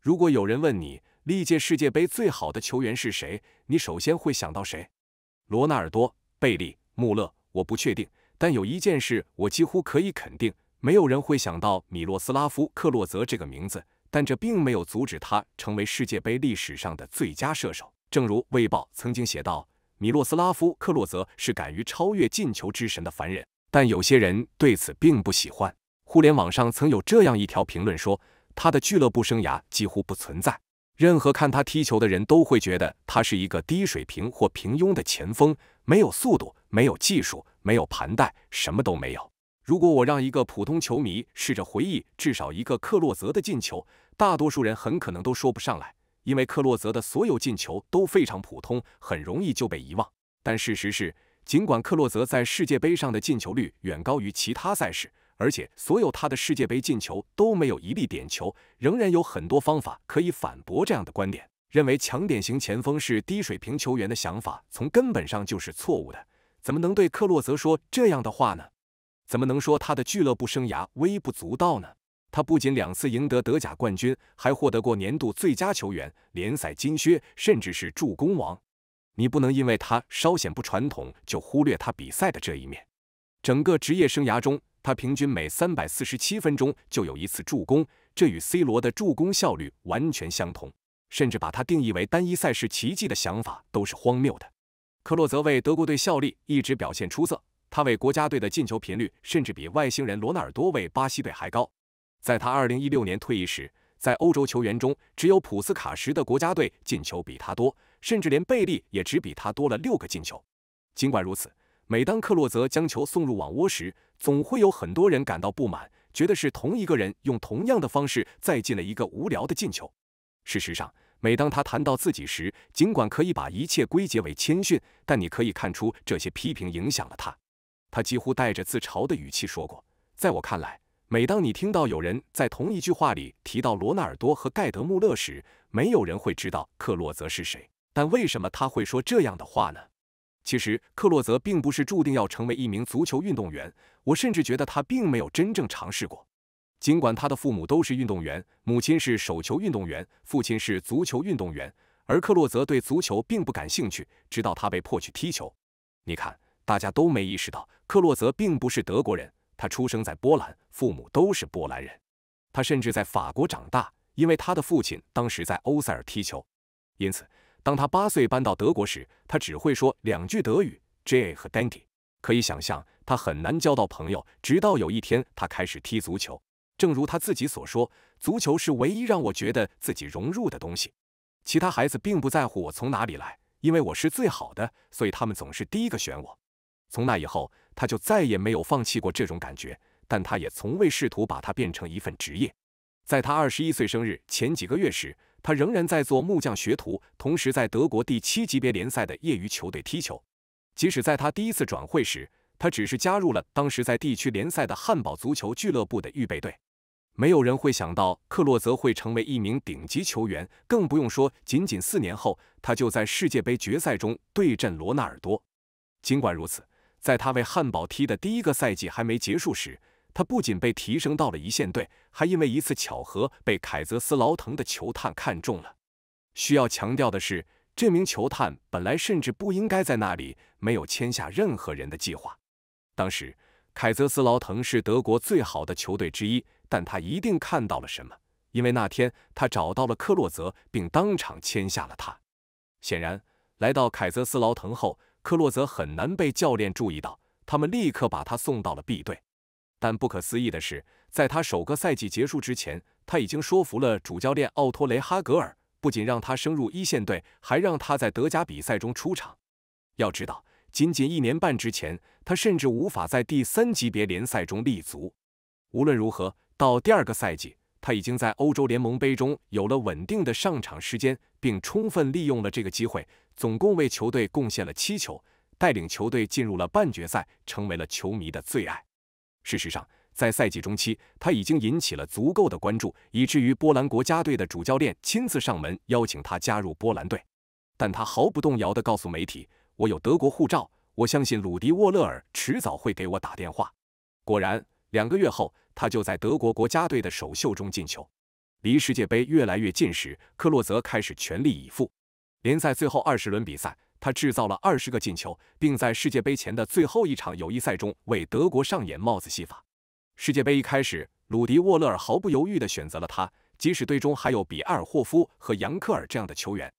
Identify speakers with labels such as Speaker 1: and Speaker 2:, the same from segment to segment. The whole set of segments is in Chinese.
Speaker 1: 如果有人问你历届世界杯最好的球员是谁，你首先会想到谁？罗纳尔多、贝利、穆勒，我不确定。但有一件事我几乎可以肯定，没有人会想到米洛斯拉夫·克洛泽这个名字，但这并没有阻止他成为世界杯历史上的最佳射手。正如《卫报》曾经写道，米洛斯拉夫·克洛泽是敢于超越进球之神的凡人，但有些人对此并不喜欢。互联网上曾有这样一条评论说，他的俱乐部生涯几乎不存在，任何看他踢球的人都会觉得他是一个低水平或平庸的前锋，没有速度，没有技术，没有盘带，什么都没有。如果我让一个普通球迷试着回忆至少一个克洛泽的进球，大多数人很可能都说不上来，因为克洛泽的所有进球都非常普通，很容易就被遗忘。但事实是，尽管克洛泽在世界杯上的进球率远高于其他赛事，而且所有他的世界杯进球都没有一粒点球，仍然有很多方法可以反驳这样的观点。认为强点型前锋是低水平球员的想法从根本上就是错误的。怎么能对克洛泽说这样的话呢？怎么能说他的俱乐部生涯微不足道呢？他不仅2次赢得德甲冠军，还获得过年度最佳球员、联赛金靴，甚至是助攻王。你不能因为他稍显不传统就忽略他比赛的这一面。整个职业生涯中，他平均每347分钟就有1次助攻，这与 C 罗的助攻效率完全相同。甚至把他定义为单一赛事奇迹的想法都是荒谬的。克洛泽为德国队效力一直表现出色，他为国家队的进球频率甚至比外星人罗纳尔多为巴西队还高。在他2016年退役时，在欧洲球员中，只有普斯卡什的国家队进球比他多，甚至连贝利也只比他多了6个进球。尽管如此，每当克洛泽将球送入网窝时，总会有很多人感到不满，觉得是同一个人用同样的方式再进了一个无聊的进球。事实上，每当他谈到自己时，尽管可以把一切归结为谦逊，但你可以看出这些批评影响了他。他几乎带着自嘲的语气说过，在我看来，每当你听到有人在同一句话里提到罗纳尔多和盖德穆勒时，没有人会知道克洛泽是谁。但为什么他会说这样的话呢？其实，克洛泽并不是注定要成为一名足球运动员，我甚至觉得他并没有真正尝试过。尽管他的父母都是运动员，母亲是手球运动员，父亲是足球运动员，而克洛泽对足球并不感兴趣，直到他被迫去踢球。你看，大家都没意识到，克洛泽并不是德国人，他出生在波兰，父母都是波兰人。他甚至在法国长大，因为他的父亲当时在欧塞尔踢球。因此，当他8岁搬到德国时，他只会说2句德语 J 和 Danke。可以想象，他很难交到朋友，直到有一天他开始踢足球。正如他自己所说，足球是唯一让我觉得自己融入的东西。其他孩子并不在乎我从哪里来，因为我是最好的，所以他们总是第一个选我。从那以后，他就再也没有放弃过这种感觉，但他也从未试图把它变成一份职业。在他21岁生日前几个月时，他仍然在做木匠学徒，同时在德国第7级别联赛的业余球队踢球。即使在他第一次转会时，他只是加入了当时在地区联赛的汉堡足球俱乐部的预备队。没有人会想到克洛泽会成为一名顶级球员，更不用说仅仅4年后，他就在世界杯决赛中对阵罗纳尔多。尽管如此，在他为汉堡踢的第1个赛季还没结束时，他不仅被提升到了一线队，还因为一次巧合被凯泽斯劳滕的球探看中了。需要强调的是，这名球探本来甚至不应该在那里，没有签下任何人的计划。当时，凯泽斯劳滕是德国最好的球队之一，但他一定看到了什么，因为那天他找到了克洛泽，并当场签下了他。显然，来到凯泽斯劳滕后，克洛泽很难被教练注意到，他们立刻把他送到了 B 队。但不可思议的是，在他首个赛季结束之前，他已经说服了主教练奥托雷哈格尔，不仅让他升入一线队，还让他在德甲比赛中出场。要知道，仅1年半之前，他甚至无法在第3级别联赛中立足。无论如何，到第2个赛季，他已经在欧洲联盟杯中有了稳定的上场时间，并充分利用了这个机会，总共为球队贡献了7球，带领球队进入了半决赛，成为了球迷的最爱。事实上，在赛季中期，他已经引起了足够的关注，以至于波兰国家队的主教练亲自上门邀请他加入波兰队。但他毫不动摇地告诉媒体，我有德国护照，我相信鲁迪·沃勒尔迟早会给我打电话。果然，2个月后，他就在德国国家队的首秀中进球。离世界杯越来越近时，克洛泽开始全力以赴。联赛最后20轮比赛，他制造了20个进球，并在世界杯前的最后一场友谊赛中为德国上演帽子戏法。世界杯一开始，鲁迪·沃勒尔毫不犹豫地选择了他，即使队中还有比埃尔霍夫和杨科尔这样的球员。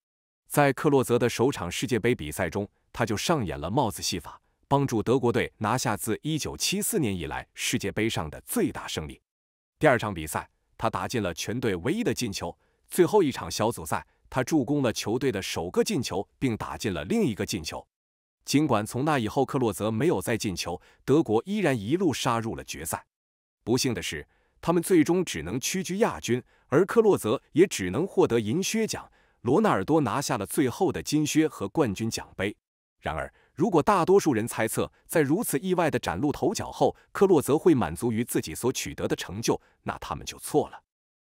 Speaker 1: 在克洛泽的首场世界杯比赛中，他就上演了帽子戏法，帮助德国队拿下自1974年以来世界杯上的最大胜利。第二场比赛，他打进了全队唯一的进球。最后一场小组赛，他助攻了球队的首个进球，并打进了另一个进球。尽管从那以后克洛泽没有再进球，德国依然一路杀入了决赛。不幸的是，他们最终只能屈居亚军，而克洛泽也只能获得银靴奖。罗纳尔多拿下了最后的金靴和冠军奖杯。然而，如果大多数人猜测在如此意外的崭露头角后，克洛泽会满足于自己所取得的成就，那他们就错了。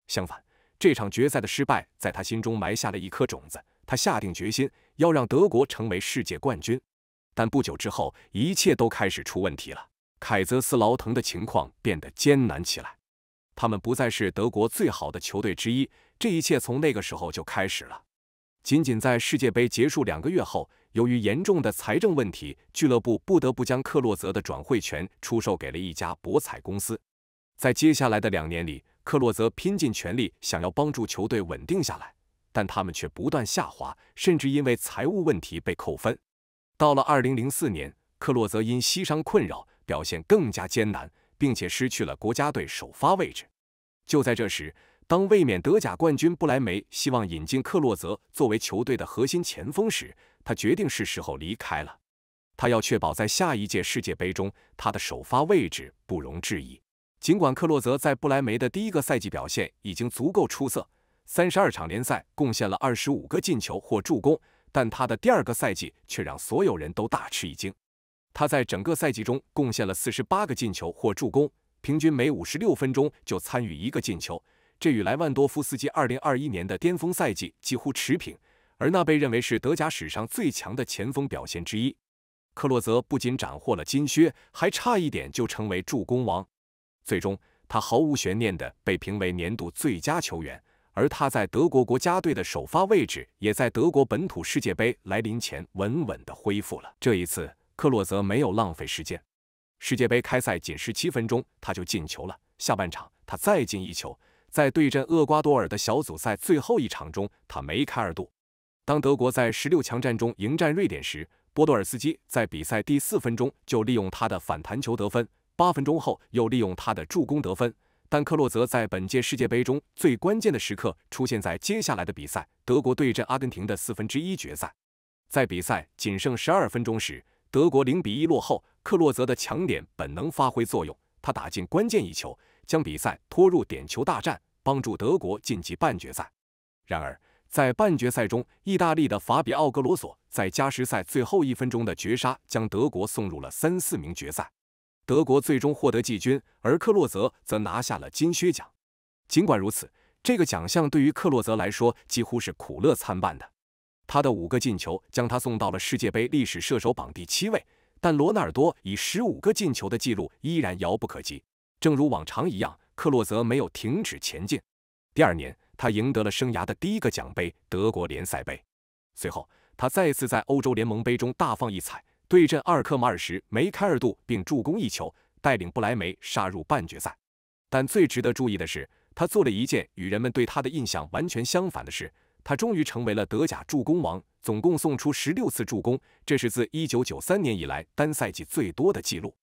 Speaker 1: 相反，这场决赛的失败在他心中埋下了一颗种子，他下定决心要让德国成为世界冠军。但不久之后，一切都开始出问题了。凯泽斯劳滕的情况变得艰难起来，他们不再是德国最好的球队之一，这一切从那个时候就开始了。仅仅在世界杯结束2个月后，由于严重的财政问题，俱乐部不得不将克洛泽的转会权出售给了一家博彩公司。在接下来的2年里，克洛泽拼尽全力想要帮助球队稳定下来，但他们却不断下滑，甚至因为财务问题被扣分。到了2004年，克洛泽因膝伤困扰，表现更加艰难，并且失去了国家队首发位置。就在这时，当卫冕德甲冠军布莱梅希望引进克洛泽作为球队的核心前锋时，他决定是时候离开了。他要确保在下一届世界杯中，他的首发位置不容置疑。尽管克洛泽在布莱梅的第一个赛季表现已经足够出色，32场联赛贡献了25个进球或助攻，但他的第二个赛季却让所有人都大吃一惊。他在整个赛季中贡献了48个进球或助攻，平均每56分钟就参与1个进球，这与莱万多夫斯基2021年的巅峰赛季几乎持平，而那被认为是德甲史上最强的前锋表现之一。克洛泽不仅斩获了金靴，还差一点就成为助攻王。最终，他毫无悬念地被评为年度最佳球员，而他在德国国家队的首发位置也在德国本土世界杯来临前稳稳地恢复了。这一次，克洛泽没有浪费时间。世界杯开赛仅17分钟，他就进球了。下半场，他再进1球。在对阵厄瓜多尔的小组赛最后一场中，他梅开2度。当德国在16强战中迎战瑞典时，波多尔斯基在比赛第4分钟就利用他的反弹球得分，8分钟后又利用他的助攻得分。但克洛泽在本届世界杯中最关键的时刻出现在接下来的比赛，德国对阵阿根廷的1/4决赛。在比赛仅剩12分钟时，德国0-1落后，克洛泽的强点本能发挥作用，他打进关键1球，将比赛拖入点球大战，帮助德国晋级半决赛。然而，在半决赛中，意大利的法比奥·格罗索在加时赛最后1分钟的绝杀，将德国送入了3-4名决赛。德国最终获得季军，而克洛泽则拿下了金靴奖。尽管如此，这个奖项对于克洛泽来说几乎是苦乐参半的。他的5个进球将他送到了世界杯历史射手榜第7位，但罗纳尔多以15个进球的纪录依然遥不可及。正如往常一样，克洛泽没有停止前进。第2年，他赢得了生涯的第1个奖杯——德国联赛杯。随后，他再次在欧洲联盟杯中大放异彩，对阵阿尔克马尔时梅开2度，并助攻1球，带领不莱梅杀入半决赛。但最值得注意的是，他做了一件与人们对他的印象完全相反的事。他终于成为了德甲助攻王，总共送出16次助攻，这是自1993年以来单赛季最多的纪录。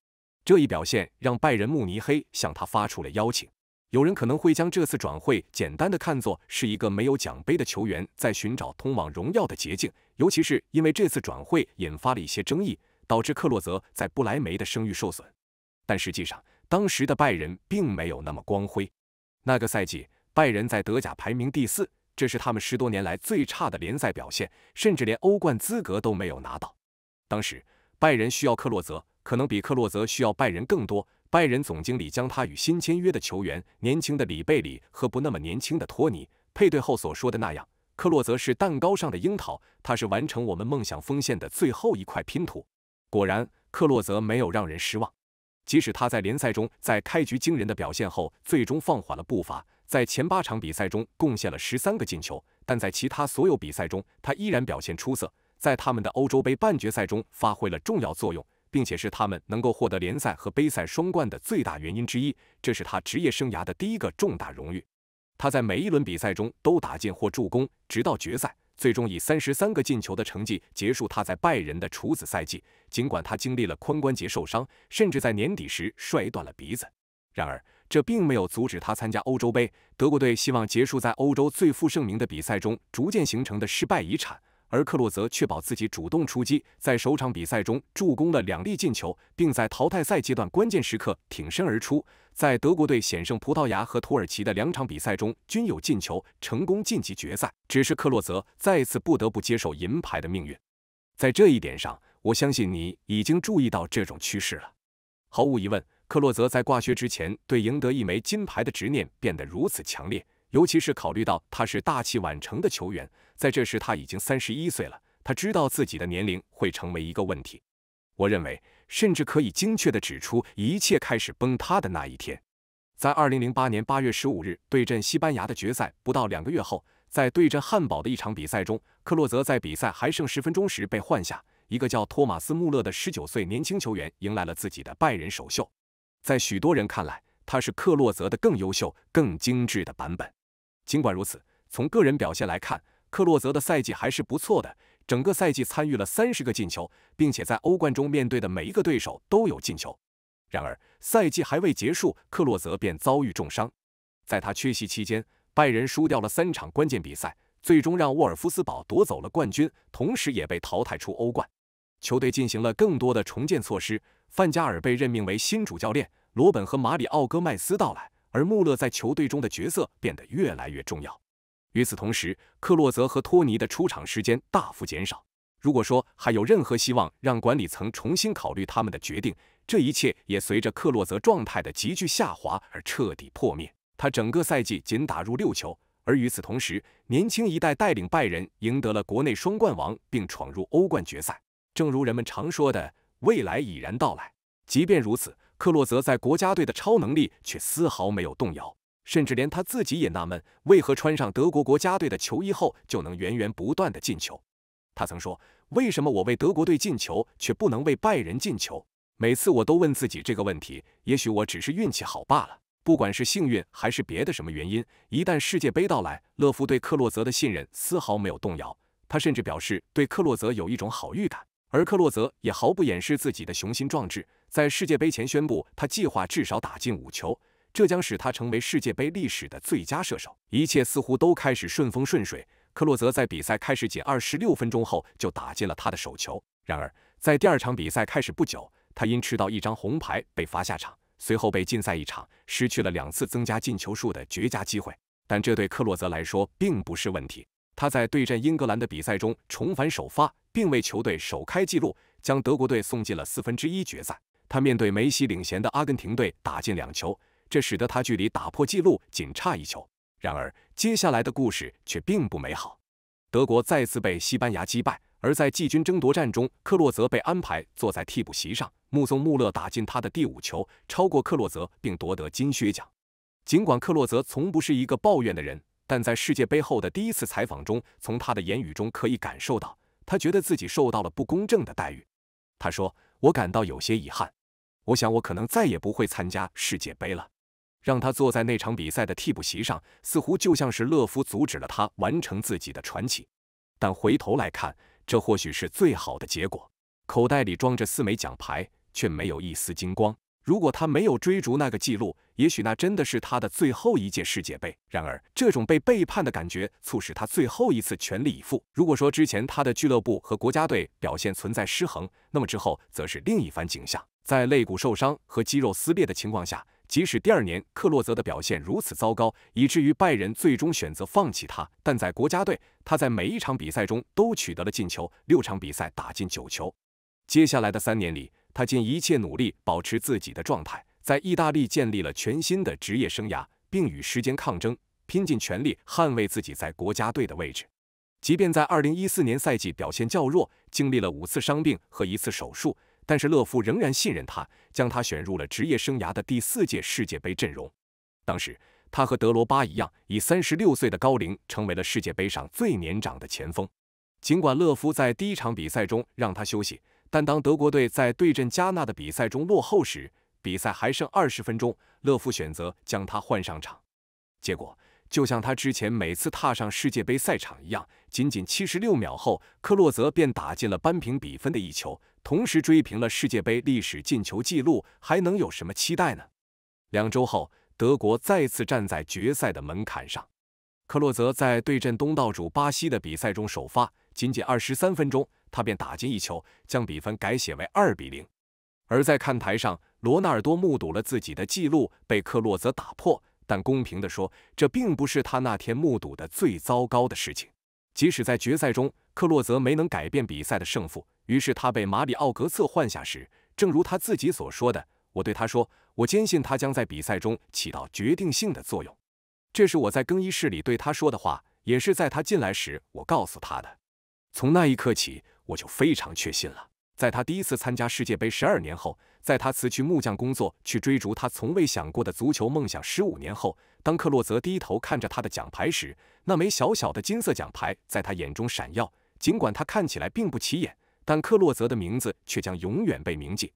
Speaker 1: 这一表现让拜仁慕尼黑向他发出了邀请。有人可能会将这次转会简单的看作是一个没有奖杯的球员在寻找通往荣耀的捷径，尤其是因为这次转会引发了一些争议，导致克洛泽在不莱梅的声誉受损。但实际上，当时的拜仁并没有那么光辉。那个赛季，拜仁在德甲排名第4。这是他们10多年来最差的联赛表现，甚至连欧冠资格都没有拿到。当时，拜仁需要克洛泽，可能比克洛泽需要拜仁更多。拜仁总经理将他与新签约的球员年轻的里贝里和不那么年轻的托尼配对后所说的那样，克洛泽是蛋糕上的樱桃，他是完成我们梦想锋线的最后一块拼图。果然，克洛泽没有让人失望。即使他在联赛中在开局惊人的表现后最终放缓了步伐，在前8场比赛中贡献了13个进球，但在其他所有比赛中，他依然表现出色，在他们的欧洲杯半决赛中发挥了重要作用，并且是他们能够获得联赛和杯赛双冠的最大原因之一。这是他职业生涯的第一个重大荣誉。他在每一轮比赛中都打进或助攻，直到决赛，最终以33个进球的成绩结束他在拜仁的处子赛季。尽管他经历了髋关节受伤，甚至在年底时摔断了鼻子，然而这并没有阻止他参加欧洲杯。德国队希望结束在欧洲最负盛名的比赛中逐渐形成的失败遗产，而克洛泽确保自己主动出击，在首场比赛中助攻了2粒进球，并在淘汰赛阶段关键时刻挺身而出。在德国队险胜葡萄牙和土耳其的2场比赛中均有进球，成功晋级决赛。只是克洛泽再一次不得不接受银牌的命运。在这一点上，我相信你已经注意到这种趋势了。毫无疑问，克洛泽在挂靴之前对赢得1枚金牌的执念变得如此强烈，尤其是考虑到他是大器晚成的球员。在这时他已经31岁了，他知道自己的年龄会成为一个问题。我认为甚至可以精确地指出一切开始崩塌的那一天。在2008年8月15日对阵西班牙的决赛不到2个月后，在对阵汉堡的一场比赛中，克洛泽在比赛还剩10分钟时被换下，一个叫托马斯·穆勒的19岁年轻球员迎来了自己的拜仁首秀。在许多人看来，他是克洛泽的更优秀、更精致的版本。尽管如此，从个人表现来看，克洛泽的赛季还是不错的，整个赛季参与了30个进球，并且在欧冠中面对的每一个对手都有进球。然而，赛季还未结束，克洛泽便遭遇重伤。在他缺席期间，拜仁输掉了3场关键比赛，最终让沃尔夫斯堡夺走了冠军，同时也被淘汰出欧冠。球队进行了更多的重建措施，范加尔被任命为新主教练，罗本和马里奥·戈麦斯到来，而穆勒在球队中的角色变得越来越重要。与此同时，克洛泽和托尼的出场时间大幅减少。如果说还有任何希望让管理层重新考虑他们的决定，这一切也随着克洛泽状态的急剧下滑而彻底破灭。他整个赛季仅打入6球，而与此同时，年轻一代带领拜仁赢得了国内双冠王，并闯入欧冠决赛。正如人们常说的，未来已然到来。即便如此，克洛泽在国家队的超能力却丝毫没有动摇，甚至连他自己也纳闷，为何穿上德国国家队的球衣后就能源源不断的进球。他曾说，为什么我为德国队进球，却不能为拜仁进球？每次我都问自己这个问题，也许我只是运气好罢了。不管是幸运还是别的什么原因，一旦世界杯到来，勒夫对克洛泽的信任丝毫没有动摇。他甚至表示对克洛泽有一种好预感，而克洛泽也毫不掩饰自己的雄心壮志，在世界杯前宣布他计划至少打进5球，这将使他成为世界杯历史的最佳射手。一切似乎都开始顺风顺水，克洛泽在比赛开始仅26分钟后就打进了他的首球。然而，在第2场比赛开始不久，他因吃到1张红牌被罚下场，随后被禁赛1场，失去了2次增加进球数的绝佳机会。但这对克洛泽来说并不是问题。他在对阵英格兰的比赛中重返首发，并为球队首开纪录，将德国队送进了1/4决赛。他面对梅西领衔的阿根廷队打进2球，这使得他距离打破纪录仅差1球。然而，接下来的故事却并不美好。德国再次被西班牙击败，而在季军争夺战中，克洛泽被安排坐在替补席上，目送穆勒打进他的第5球，超过克洛泽并夺得金靴奖。尽管克洛泽从不是一个抱怨的人，但在世界杯后的第1次采访中，从他的言语中可以感受到，他觉得自己受到了不公正的待遇。他说：“我感到有些遗憾，我想我可能再也不会参加世界杯了。”让他坐在那场比赛的替补席上，似乎就像是勒夫阻止了他完成自己的传奇。但回头来看，这或许是最好的结果。口袋里装着4枚奖牌，却没有一丝金光。如果他没有追逐那个记录，也许那真的是他的最后一届世界杯。然而，这种被背叛的感觉促使他最后一次全力以赴。如果说之前他的俱乐部和国家队表现存在失衡，那么之后则是另一番景象。在肋骨受伤和肌肉撕裂的情况下，即使第2年克洛泽的表现如此糟糕，以至于拜仁最终选择放弃他，但在国家队，他在每一场比赛中都取得了进球，6场比赛打进9球。接下来的3年里，他尽一切努力保持自己的状态，在意大利建立了全新的职业生涯，并与时间抗争，拼尽全力捍卫自己在国家队的位置。即便在2014年赛季表现较弱，经历了5次伤病和1次手术，但是勒夫仍然信任他，将他选入了职业生涯的第4届世界杯阵容。当时他和德罗巴一样，以36岁的高龄成为了世界杯上最年长的前锋。尽管勒夫在第一场比赛中让他休息，但当德国队在对阵加纳的比赛中落后时，比赛还剩20分钟，勒夫选择将他换上场。结果就像他之前每次踏上世界杯赛场一样，仅76秒后，克洛泽便打进了扳平比分的一球，同时追平了世界杯历史进球纪录，还能有什么期待呢？2周后，德国再次站在决赛的门槛上。克洛泽在对阵东道主巴西的比赛中首发，仅23分钟，他便打进一球，将比分改写为2-0。而在看台上，罗纳尔多目睹了自己的纪录被克洛泽打破，但公平地说，这并不是他那天目睹的最糟糕的事情。即使在决赛中，克洛泽没能改变比赛的胜负，于是他被马里奥·格策换下时，正如他自己所说的，我对他说，我坚信他将在比赛中起到决定性的作用。这是我在更衣室里对他说的话，也是在他进来时我告诉他的。从那一刻起，我就非常确信了。在他第一次参加世界杯12年后，在他辞去木匠工作去追逐他从未想过的足球梦想15年后，当克洛泽低头看着他的奖牌时，那枚小小的金色奖牌在他眼中闪耀。尽管他看起来并不起眼，但克洛泽的名字却将永远被铭记。